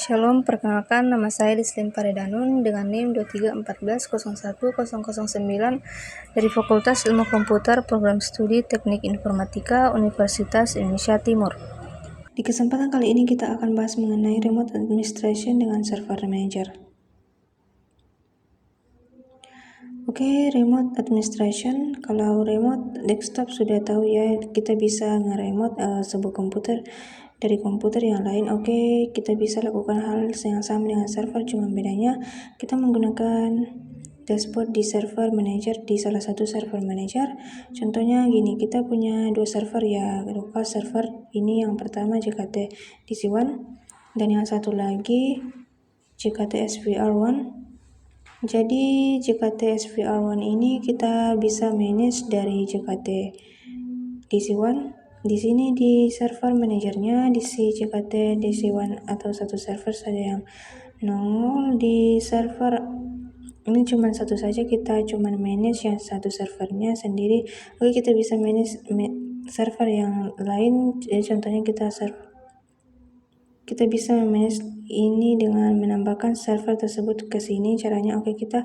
Shalom, perkenalkan nama saya Lislim Paredanun dengan NIM 2314010009 dari Fakultas Ilmu Komputer Program Studi Teknik Informatika Universitas Indonesia Timur. Di kesempatan kali ini kita akan bahas mengenai Remote Administration dengan Server Manager. Remote Administration. Kalau remote desktop sudah tahu ya, kita bisa nge-remote sebuah komputer dari komputer yang lain. Kita bisa lakukan hal yang sama dengan server, cuma bedanya kita menggunakan dashboard di server manager, di salah satu server manager. Contohnya gini, kita punya dua server ya, local server ini yang pertama JKT DC1 dan yang satu lagi JKT SVR1. Jadi JKT SVR1 ini kita bisa manage dari JKT DC1. Di sini di server manajernya di JKT DC1 atau satu server saja yang nongol di server ini cuma satu saja, kita cuma manage yang satu servernya sendiri. Kita bisa manage server yang lain, contohnya kita bisa manage ini dengan menambahkan server tersebut ke sini. Caranya kita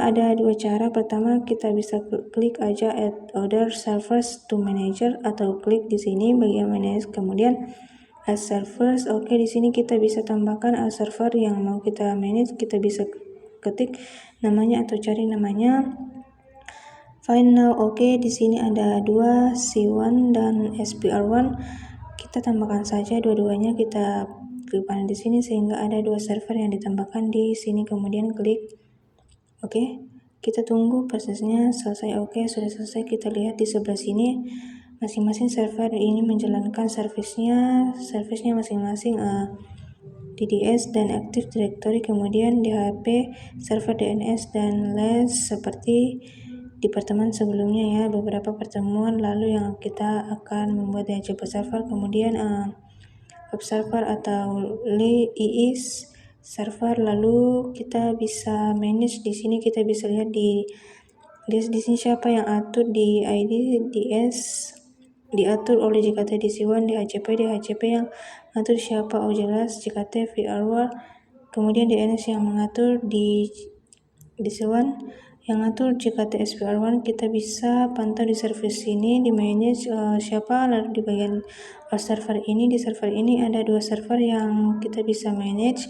ada dua cara. Pertama, kita bisa klik aja add other servers to manager atau klik di sini bagian manage, kemudian add servers. Di sini kita bisa tambahkan server yang mau kita manage. Kita bisa ketik namanya atau cari namanya. Find now. Di sini ada dua, C1 dan SPR1. Kita tambahkan saja dua-duanya, kita klik panel di sini sehingga ada dua server yang ditambahkan di sini, kemudian klik kita tunggu prosesnya selesai. Sudah selesai. Kita lihat di sebelah sini masing-masing server ini menjalankan servisnya masing-masing DDS dan Active Directory, kemudian DHP, server DNS dan LAS seperti di pertemuan sebelumnya ya, beberapa pertemuan lalu yang kita akan membuat DHCP server, kemudian web server atau IIS server. Lalu kita bisa manage di sini. Kita bisa lihat di sini siapa yang atur di ID DS diatur oleh JKT DC1, DHCP yang atur siapa? Jelas JKT VR1. Kemudian DNS yang mengatur di DC1, yang atur JKT SVR1. Kita bisa pantau di service ini, di manage siapa. Lalu di bagian server ini, di server ini ada dua server yang kita bisa manage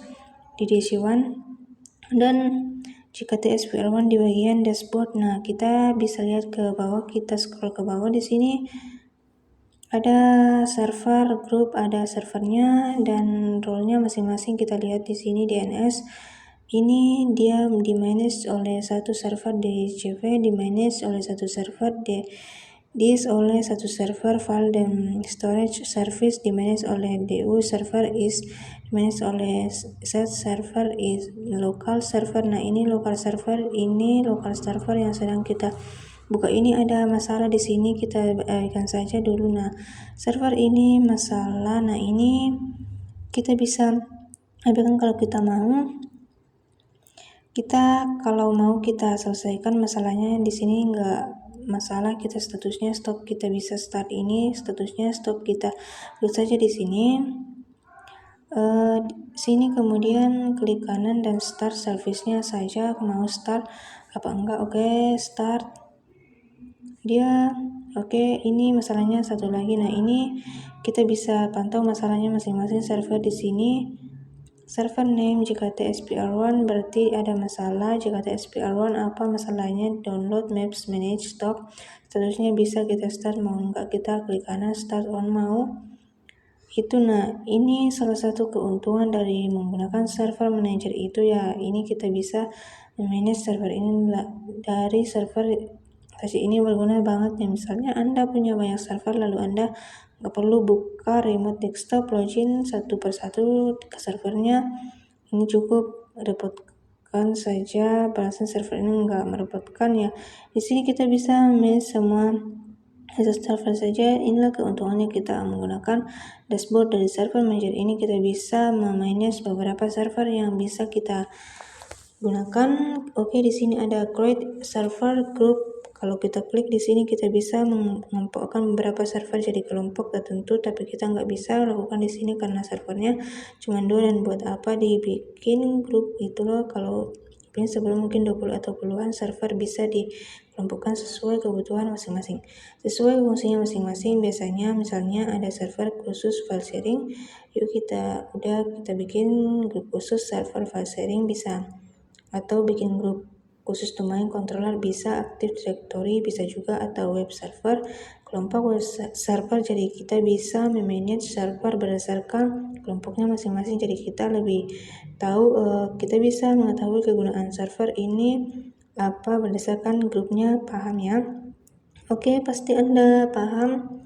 di DC1 dan JKT SVR1 di bagian dashboard. Nah, kita bisa lihat ke bawah, kita scroll ke bawah. Di sini ada server grup, ada servernya dan role-nya masing-masing. Kita lihat di sini DNS. Ini dia di manage oleh satu server DHCP, di manage oleh satu server disk oleh satu server, file dan storage service di manage oleh DU, server is di manage oleh set, server is local server. Nah, ini local server, ini local server yang sedang kita buka. Ini ada masalah di sini, kita abaikan saja dulu. Nah, server ini masalah. Nah, ini kita bisa abaikan kalau kita mau. Kalau mau kita selesaikan masalahnya. Di sini enggak masalah, kita statusnya stop. Kita bisa start ini, statusnya stop. Kita klik saja di sini. Sini kemudian klik kanan dan start service-nya saja. Mau start apa enggak? Start. Dia ini masalahnya satu lagi. Nah, ini kita bisa pantau masalahnya masing-masing server di sini. Server name JKT SPR1 berarti ada masalah. JKT SPR1 apa masalahnya? Download maps manage stop. Statusnya bisa kita start, mau enggak kita klik kanan start on mau itu. Nah, ini salah satu keuntungan dari menggunakan server manager itu ya. Ini kita bisa manage server ini dari server ini berguna banget ya. Misalnya Anda punya banyak server lalu Anda nggak perlu buka remote desktop, login satu persatu ke servernya. Ini cukup repotkan saja, balasan server ini nggak merepotkan ya. Di sini kita bisa manage semua server saja. Inilah keuntungannya kita menggunakan dashboard dari server manager ini. Kita bisa memanage beberapa server yang bisa kita gunakan. Di sini ada create server group, Kalau kita klik di sini kita bisa mengelompokkan beberapa server jadi kelompok tertentu, tapi kita nggak bisa lakukan di sini karena servernya cuma 2 dan buat apa dibikin grup itu loh. Kalau ini sebelum mungkin 20 atau puluhan server bisa dikelompokkan sesuai kebutuhan masing-masing. Sesuai fungsinya masing-masing, biasanya misalnya ada server khusus file sharing, yuk kita bikin grup khusus server file sharing bisa, atau bikin grup khusus domain controller bisa, Active Directory bisa juga, atau web server, kelompok web server. Jadi kita bisa memanage server berdasarkan kelompoknya masing-masing, jadi kita lebih tahu, kita bisa mengetahui kegunaan server ini apa berdasarkan grupnya. Paham ya? Oke, pasti Anda paham.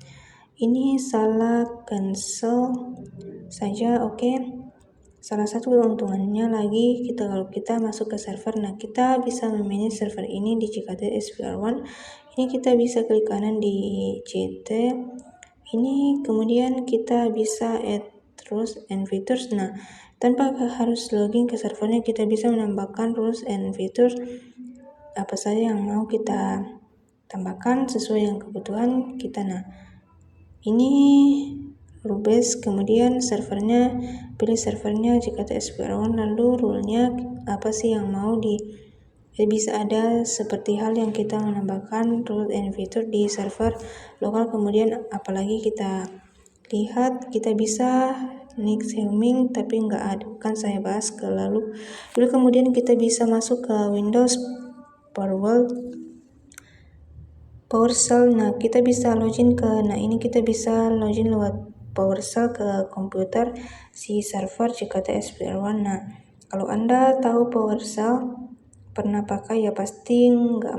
Ini salah cancel saja. Oke. Salah satu keuntungannya lagi kalau kita masuk ke server, nah kita bisa memanage server ini di JKT SPR1. Ini kita bisa klik kanan di CT. Ini kemudian kita bisa add rules and features. Nah, tanpa harus login ke servernya, kita bisa menambahkan rules and features apa saja yang mau kita tambahkan sesuai dengan kebutuhan kita. Nah, ini rule-based, kemudian servernya, pilih servernya JKT SPR1, lalu rule-nya apa sih yang mau bisa ada seperti hal yang kita menambahkan rule and feature di server lokal. Kemudian apalagi kita lihat, kita bisa next helming, tapi kan saya bahas ke lalu. Kemudian kita bisa masuk ke Windows PowerShell. Nah, kita bisa login ini kita bisa login lewat PowerShell ke komputer si server JKT SPR1. Nah, kalau Anda tahu PowerShell, pernah pakai ya pasti nggak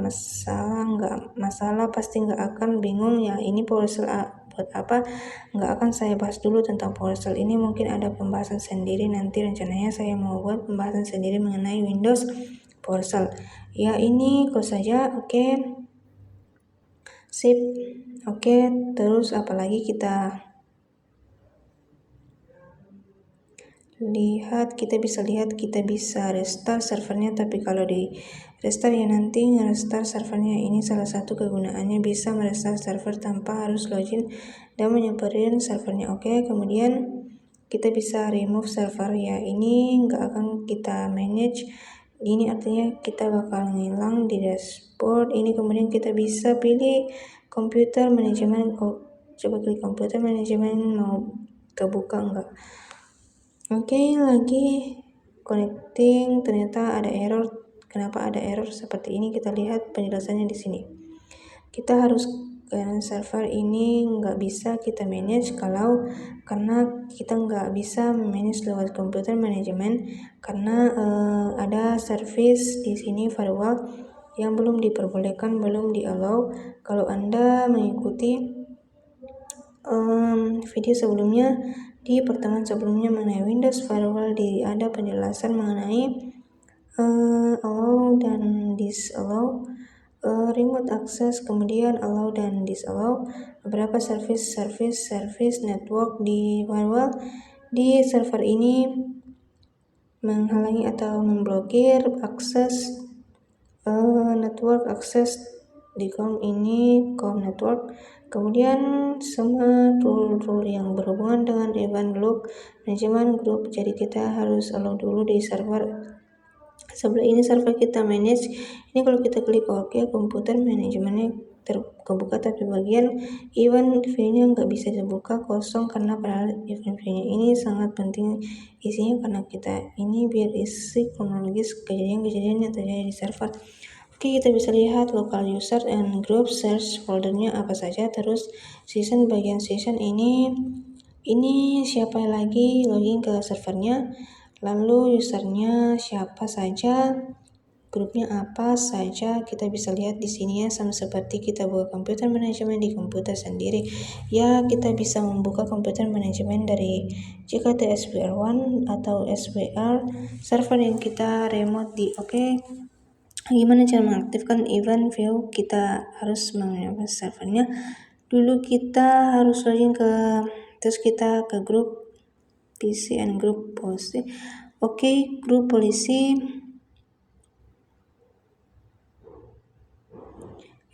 masalah, pasti nggak akan bingung ya ini PowerShell buat apa. Nggak akan saya bahas dulu tentang PowerShell ini, mungkin ada pembahasan sendiri nanti. Rencananya saya mau buat pembahasan sendiri mengenai Windows PowerShell. Ya, ini kok saja. Oke. Sip. Oke, terus apalagi kita lihat, kita bisa restart servernya, tapi kalau di restart ya nanti nge-restart servernya. Ini salah satu kegunaannya, bisa merestart server tanpa harus login dan menyeberin servernya. Oke, kemudian kita bisa remove server ya, ini nggak akan kita manage. Ini artinya kita bakal ngilang di dashboard ini. Kemudian kita bisa pilih komputer manajemen. Coba klik komputer manajemen, mau kebuka enggak? Oke, lagi connecting, ternyata ada error. Kenapa ada error seperti ini? Kita lihat penjelasannya di sini. Kita harus server ini nggak bisa kita manage karena kita nggak bisa manage lewat komputer manajemen, karena ada service di sini firewall yang belum diperbolehkan, belum di-allow. Kalau Anda mengikuti video sebelumnya, di pertemuan sebelumnya mengenai Windows Firewall, ada penjelasan mengenai allow dan disallow, remote access, kemudian allow dan disallow beberapa service network di firewall. Di server ini menghalangi atau memblokir akses network akses di COM network. Kemudian semua rule yang berhubungan dengan event log manajemen grup, jadi kita harus allow dulu di server. Sebelah ini server kita manage. Ini kalau kita klik OK, komputer manajemennya terbuka, tapi bagian event view-nya nggak bisa dibuka, kosong, karena padahal event view-nya ini sangat penting isinya, karena kita ini biar isi kronologis kejadian-kejadian yang terjadi di server. Oke, kita bisa lihat local user and group search foldernya apa saja. Terus season, bagian season ini siapa lagi login ke servernya, lalu usernya siapa saja, grupnya apa saja, kita bisa lihat di sini ya, sama seperti kita buka komputer manajemen di komputer sendiri. Ya, kita bisa membuka komputer manajemen dari JKT SPR1 atau SPR server yang kita remote di. Oke. Gimana cara mengaktifkan event view? Kita harus mengaktifkan servernya. Dulu kita harus login terus kita ke grup PC and grup polisi. Oke, grup polisi.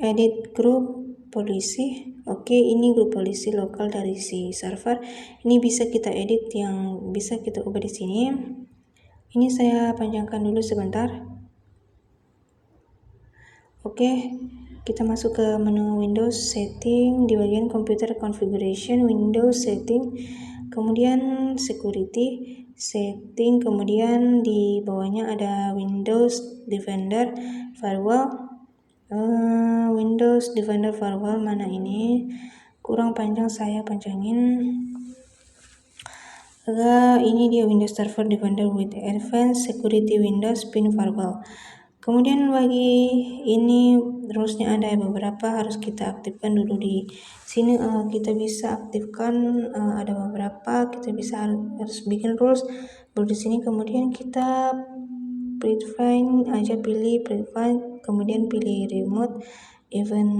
edit grup polisi. Oke, ini grup polisi lokal dari si server. Ini bisa kita edit, yang bisa kita ubah di sini. Ini saya panjangkan dulu sebentar. Oke, kita masuk ke menu Windows Setting, di bagian Computer Configuration, Windows Setting, kemudian Security Setting, kemudian di bawahnya ada Windows Defender Firewall. Windows Defender Firewall mana ini? Kurang panjang, saya panjangin. Ini dia Windows Server Defender with Advanced Security Windows Pin Firewall. Kemudian bagi ini rulesnya ada beberapa, harus kita aktifkan dulu di sini. Kita bisa aktifkan, ada beberapa, kita bisa harus bikin rules baru di sini. Kemudian kita prefine aja, pilih prefine, kemudian pilih remote event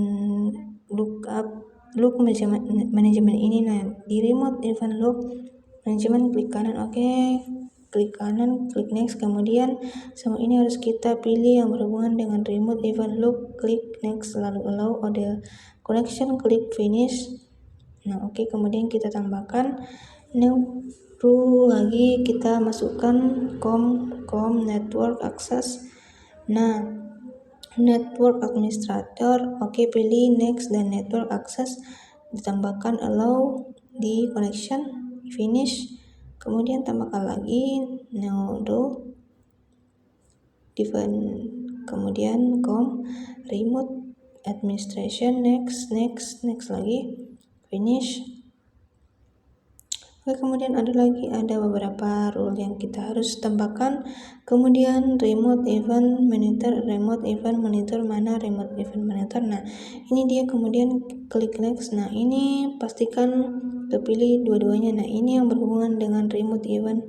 look manajemen ini. Nah, di remote event look manajemen klik kanan. Oke, klik kanan, klik next, kemudian semua ini harus kita pilih yang berhubungan dengan remote event look, klik next, lalu allow audio connection, klik finish. Nah, oke, kemudian kita tambahkan new rule lagi, kita masukkan com network access. Nah, network administrator, oke, pilih next dan network access, ditambahkan allow di connection, finish, kemudian tambahkan lagi new rule define, kemudian remote administration, next lagi, finish. Oke, kemudian ada beberapa rule yang kita harus tambahkan. Kemudian remote event monitor mana remote event monitor. Nah, ini dia, kemudian klik next. Nah, ini pastikan kepilih dua-duanya. Nah, ini yang berhubungan dengan remote event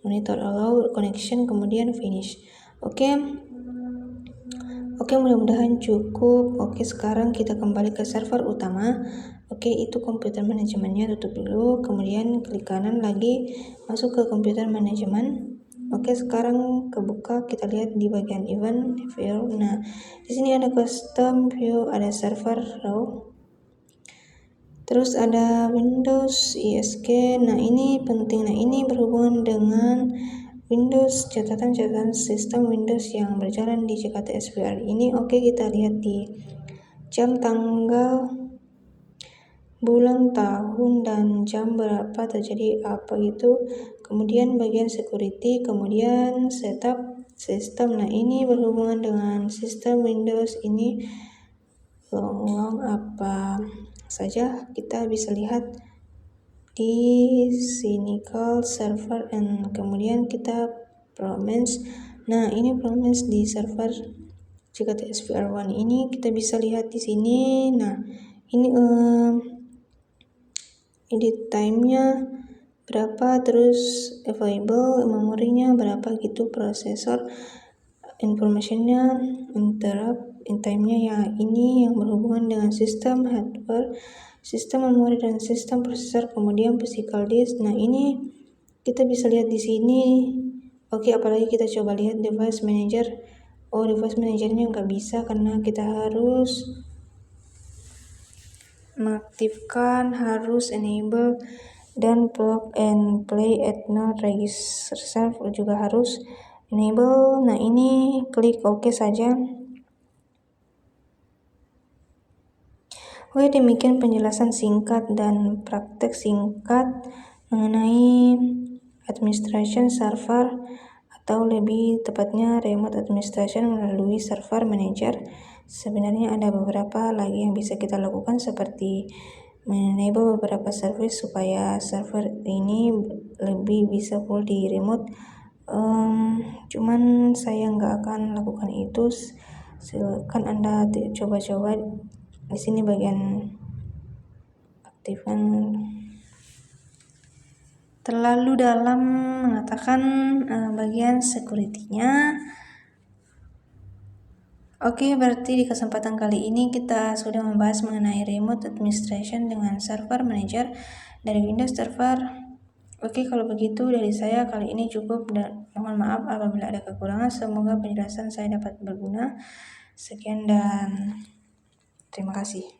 monitor, allow connection, kemudian finish. Oke, mudah-mudahan cukup. Oke, sekarang kita kembali ke server utama. Oke, itu komputer manajemennya, tutup dulu, kemudian klik kanan lagi, masuk ke komputer manajemen. Oke, sekarang kebuka, kita lihat di bagian event view. Nah, di sini ada custom view, ada server row, terus ada Windows ISK. Nah, ini penting. Nah, ini berhubungan dengan Windows, catatan sistem Windows yang berjalan di Jakarta SVR ini. Oke, kita lihat di jam, tanggal, bulan, tahun, dan jam berapa terjadi apa gitu. Kemudian bagian security, kemudian setup sistem. Nah, ini berhubungan dengan sistem Windows ini long apa saja, kita bisa lihat di cynical server, and kemudian kita performance. Nah, ini performance di server Jakarta SVR1 ini kita bisa lihat di sini. Nah, ini edit time-nya berapa, terus available memorinya berapa gitu, prosesor information-nya, interrupt in time-nya ya, ini yang berhubungan dengan sistem hardware, sistem memori, dan sistem prosesor, kemudian physical disk. Nah, ini kita bisa lihat di sini. Oke, apalagi kita coba lihat device manager. Device manajernya nggak bisa karena kita harus mengaktifkan, harus enable, dan plug and play at not register juga harus enable. Nah, ini klik OK saja. Oke, demikian penjelasan singkat dan praktek singkat mengenai administration server, atau lebih tepatnya remote administration melalui server manager. Sebenarnya ada beberapa lagi yang bisa kita lakukan, seperti menenable beberapa service supaya server ini lebih bisa full di remote. Cuman saya nggak akan lakukan itu. Silakan Anda coba-coba. Di sini bagian aktifan terlalu dalam mengatakan bagian security-nya. Oke, berarti di kesempatan kali ini kita sudah membahas mengenai remote administration dengan server manager dari Windows Server. Oke, kalau begitu dari saya kali ini cukup, dan mohon maaf apabila ada kekurangan. Semoga penjelasan saya dapat berguna. Sekian dan Terima kasih.